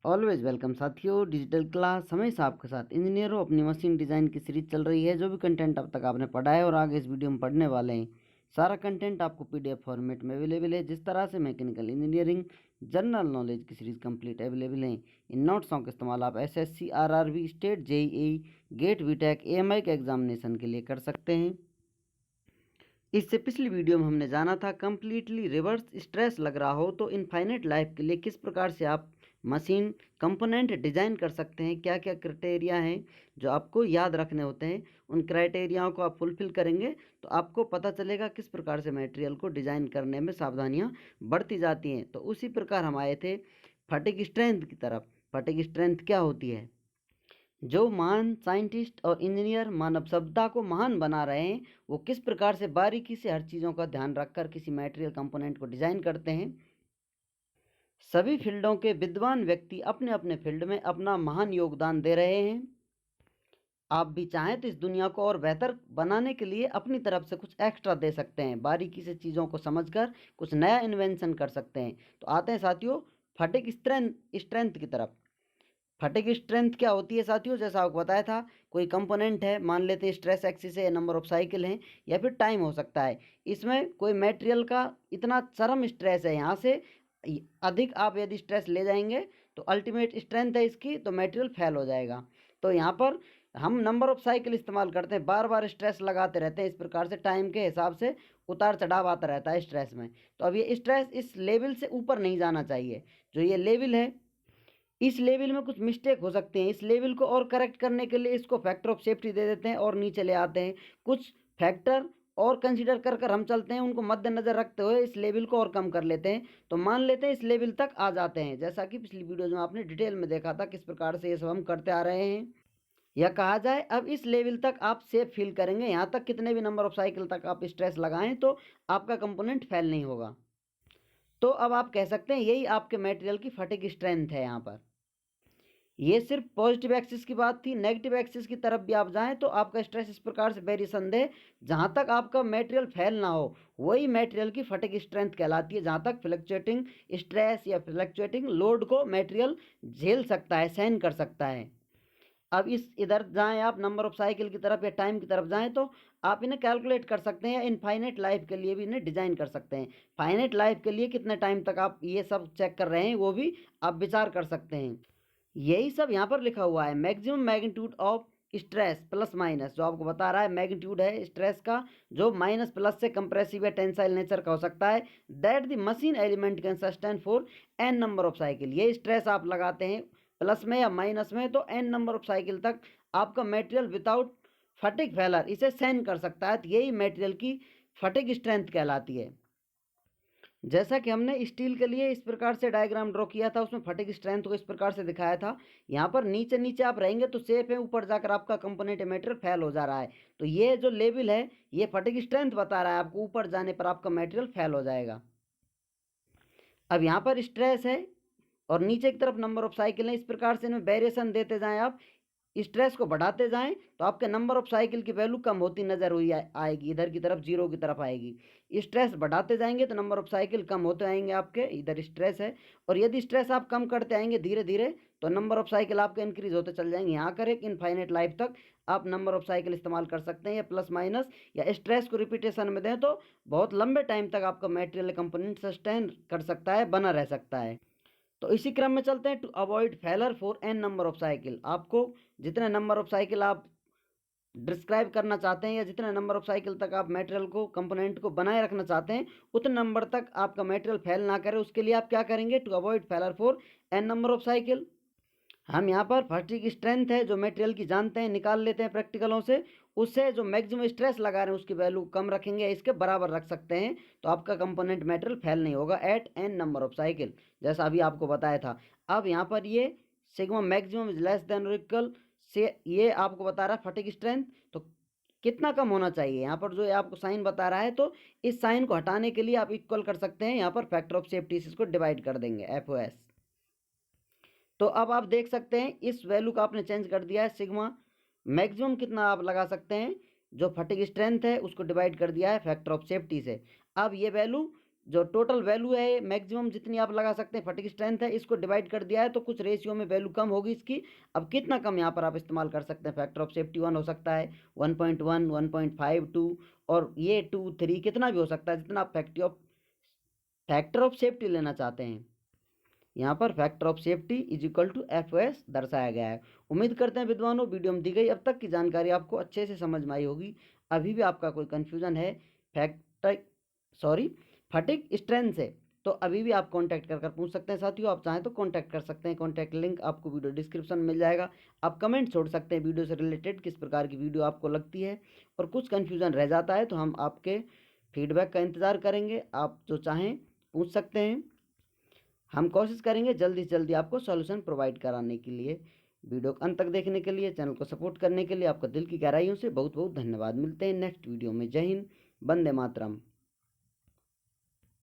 Always welcome साथियों, digital class हमेशा आपके साथ। इंजीनियरों, अपनी मशीन डिज़ाइन की सीरीज चल रही है। जो भी कंटेंट अब तक आपने पढ़ा है और आगे इस वीडियो में पढ़ने वाले हैं, सारा कंटेंट आपको पीडीएफ फॉर्मेट में अवेलेबल है। जिस तरह से मैकेनिकल इंजीनियरिंग जनरल नॉलेज की सीरीज कंप्लीट अवेलेबल है, इन नोट्सों का इस्तेमाल आप SSC, RRB, state, JEE, GATE, BTech, AMI के एग्जामिनेशन के लिए कर सकते हैं। इससे पिछली वीडियो में हमने जाना था कंप्लीटली रिवर्स स्ट्रेस लग रहा हो तो इनफाइनाइट लाइफ के लिए किस प्रकार से आप मशीन कंपोनेंट डिजाइन कर सकते हैं, क्या क्या क्राइटेरिया हैं जो आपको याद रखने होते हैं। उन क्राइटेरियाओं को आप फुलफिल करेंगे तो आपको पता चलेगा किस प्रकार से मटेरियल को डिजाइन करने में सावधानियां बढ़ती जाती हैं। तो उसी प्रकार हम आए थे फटिग स्ट्रेंथ की तरफ। फटिग स्ट्रेंथ क्या होती है? जो महान साइंटिस्ट और इंजीनियर मानव सभ्यता को महान बना रहे हैं, वो किस प्रकार से बारीकी से हर चीज़ों का ध्यान रखकर किसी मटेरियल कंपोनेंट को डिजाइन करते हैं। सभी फील्डों के विद्वान व्यक्ति अपने अपने फील्ड में अपना महान योगदान दे रहे हैं। आप भी चाहें तो इस दुनिया को और बेहतर बनाने के लिए अपनी तरफ से कुछ एक्स्ट्रा दे सकते हैं, बारीकी से चीज़ों को समझकर कुछ नया इन्वेंशन कर सकते हैं। तो आते हैं साथियों फटिग स्ट्रेंथ की तरफ। फटिग स्ट्रेंथ क्या होती है साथियों? जैसा आपको बताया था, कोई कंपोनेंट है, मान लेते हैं स्ट्रेस एक्सिस है, नंबर ऑफ साइकिल हैं, या फिर टाइम हो सकता है। इसमें कोई मटेरियल का इतना चरम स्ट्रेस है, यहाँ से अधिक आप यदि स्ट्रेस ले जाएंगे तो अल्टीमेट स्ट्रेंथ है इसकी, तो मटेरियल फेल हो जाएगा। तो यहाँ पर हम नंबर ऑफ साइकिल इस्तेमाल करते हैं, बार बार स्ट्रेस लगाते रहते हैं। इस प्रकार से टाइम के हिसाब से उतार चढ़ाव आता रहता है स्ट्रेस में। तो अब ये स्ट्रेस इस लेवल से ऊपर नहीं जाना चाहिए। जो ये लेवल है, इस लेवल में कुछ मिस्टेक हो सकते हैं। इस लेवल को और करेक्ट करने के लिए इसको फैक्टर ऑफ सेफ्टी दे देते हैं और नीचे ले आते हैं। कुछ फैक्टर और कंसीडर कर कर हम चलते हैं, उनको मद्देनजर रखते हुए इस लेवल को और कम कर लेते हैं। तो मान लेते हैं इस लेवल तक आ जाते हैं, जैसा कि पिछली वीडियो में आपने डिटेल में देखा था किस प्रकार से ये सब हम करते आ रहे हैं। या कहा जाए अब इस लेवल तक आप सेफ फील करेंगे। यहाँ तक कितने भी नंबर ऑफ साइकिल तक आप स्ट्रेस लगाएं तो आपका कंपोनेंट फेल नहीं होगा। तो अब आप कह सकते हैं यही आपके मटेरियल की फटिग स्ट्रेंथ है। यहाँ पर ये सिर्फ पॉजिटिव एक्सिस की बात थी। नेगेटिव एक्सिस की तरफ भी आप जाएं तो आपका स्ट्रेस इस प्रकार से वेरिएशन दे, जहां तक आपका मटेरियल फेल ना हो, वही मटेरियल की फटिग स्ट्रेंथ कहलाती है। जहां तक फ्लक्चुएटिंग स्ट्रेस या फ्लक्चुएटिंग लोड को मटेरियल झेल सकता है, सहन कर सकता है। अब इस इधर जाएं आप नंबर ऑफ साइकिल की तरफ या टाइम की तरफ जाएं तो आप इन्हें कैलकुलेट कर सकते हैं, या इनफाइनाइट लाइफ के लिए भी इन्हें डिजाइन कर सकते हैं। फाइनाइट लाइफ के लिए कितने टाइम तक आप ये सब चेक कर रहे हैं वो भी आप विचार कर सकते हैं। यही सब यहाँ पर लिखा हुआ है। Maximum magnitude of stress plus minus, जो आपको बता रहा है मैग्नीट्यूड है स्ट्रेस का, जो माइनस प्लस से कंप्रेसिव या टेंसाइल नेचर का हो सकता है, that the machine element can sustain for n number of cycle. ये स्ट्रेस आप लगाते हैं प्लस में या माइनस में, तो एन नंबर ऑफ साइकिल तक आपका मटेरियल विदाउट फटिग फेलर इसे सहन कर सकता है। तो यही मटेरियल की फटिग स्ट्रेंथ कहलाती है। जैसा कि हमने स्टील के लिए इस प्रकार से डायग्राम ड्रॉ किया था, उसमें फटिग स्ट्रेंथ को इस प्रकार से दिखाया था। यहाँ पर नीचे नीचे आप रहेंगे तो सेफ है, ऊपर जाकर आपका कंपोनेंट मटेरियल फेल हो जा रहा है। तो ये जो लेवल है ये फटिग स्ट्रेंथ बता रहा है आपको, ऊपर जाने पर आपका मटेरियल फेल हो जाएगा। अब यहाँ पर स्ट्रेस है और नीचे की तरफ नंबर ऑफ साइकिल है। इस प्रकार से इनमें वेरिएशन देते जाएं आप, स्ट्रेस को बढ़ाते जाएं तो आपके नंबर ऑफ साइकिल की वैल्यू कम होती नजर हुई आएगी, इधर की तरफ जीरो की तरफ आएगी। स्ट्रेस बढ़ाते जाएंगे तो नंबर ऑफ साइकिल कम होते आएंगे आपके, इधर स्ट्रेस है। और यदि स्ट्रेस आप कम करते आएंगे धीरे धीरे तो नंबर ऑफ साइकिल आपके इंक्रीज होते चल जाएंगे। यहाँ कर एक इनफाइनाइट लाइफ तक आप नंबर ऑफ साइकिल इस्तेमाल कर सकते हैं, या प्लस माइनस या स्ट्रेस को रिपीटेशन में दें तो बहुत लंबे टाइम तक आपका मेटेरियल कंपोनेंट सस्टेन कर सकता है, बना रह सकता है। तो इसी क्रम में चलते हैं। To avoid failure for n number of cycle, आपको जितने नंबर ऑफ साइकिल आप डिस्क्राइब करना चाहते हैं या जितने नंबर ऑफ साइकिल तक आप मटेरियल को कंपोनेंट को बनाए रखना चाहते हैं उतने नंबर तक आपका मटेरियल फेल ना करे, उसके लिए आप क्या करेंगे? To avoid failure for n number of cycle. हम यहाँ पर फटिग स्ट्रेंथ है जो मटेरियल की जानते हैं, निकाल लेते हैं प्रैक्टिकलों से। उससे जो मैक्सिमम स्ट्रेस लगा रहे हैं उसकी वैल्यू कम रखेंगे, इसके बराबर रख सकते हैं, तो आपका कंपोनेंट मटेरियल फेल नहीं होगा at n number of cycle, जैसा अभी आपको बताया था। अब यहाँ पर ये sigma maximum is less than और इक्वल से ये आपको बता रहा है फटिग स्ट्रेंथ, तो कितना कम होना चाहिए। यहाँ पर जो आपको साइन बता रहा है, तो इस साइन को हटाने के लिए आप इक्वल कर सकते हैं, यहाँ पर फैक्टर ऑफ सेफ्टी इसको डिवाइड कर देंगे FOS। तो अब आप देख सकते हैं इस वैल्यू का आपने चेंज कर दिया है। सिग्मा मैक्सिमम कितना आप लगा सकते हैं, जो फटिग स्ट्रेंथ है उसको डिवाइड कर दिया है फैक्टर ऑफ सेफ्टी से। अब ये वैल्यू जो टोटल वैल्यू है मैक्सिमम जितनी आप लगा सकते हैं फटिग स्ट्रेंथ है, इसको डिवाइड कर दिया है तो कुछ रेशियो में वैल्यू कम होगी इसकी। अब कितना कम यहाँ पर आप इस्तेमाल कर सकते हैं, फैक्टर ऑफ सेफ्टी 1 हो सकता है, 1.1, 1.52 और ये 2, 3 कितना भी हो सकता है, जितना आप फैक्टर ऑफ सेफ्टी लेना चाहते हैं। यहाँ पर factor of safety is equal to F दर्शाया गया है। उम्मीद करते हैं विद्वानों वीडियो में दी गई अब तक की जानकारी आपको अच्छे से समझ में आई होगी। अभी भी आपका कोई कन्फ्यूजन है फटिग स्ट्रेंथ से, तो अभी भी आप कांटेक्ट कर पूछ सकते हैं साथियों। आप चाहें तो कांटेक्ट कर सकते हैं, कांटेक्ट लिंक आपको वीडियो डिस्क्रिप्शन में मिल जाएगा। आप कमेंट छोड़ सकते हैं वीडियो से रिलेटेड किस प्रकार की वीडियो आपको लगती है, और कुछ कन्फ्यूजन रह जाता है तो हम आपके फीडबैक का इंतज़ार करेंगे। आप जो चाहें पूछ सकते हैं, हम कोशिश करेंगे जल्दी से जल्दी आपको सॉल्यूशन प्रोवाइड कराने के लिए। वीडियो को अंत तक देखने के लिए, चैनल को सपोर्ट करने के लिए आपका दिल की गहराइयों से बहुत बहुत धन्यवाद। मिलते हैं नेक्स्ट वीडियो में। जय हिंद, वंदे मातरम।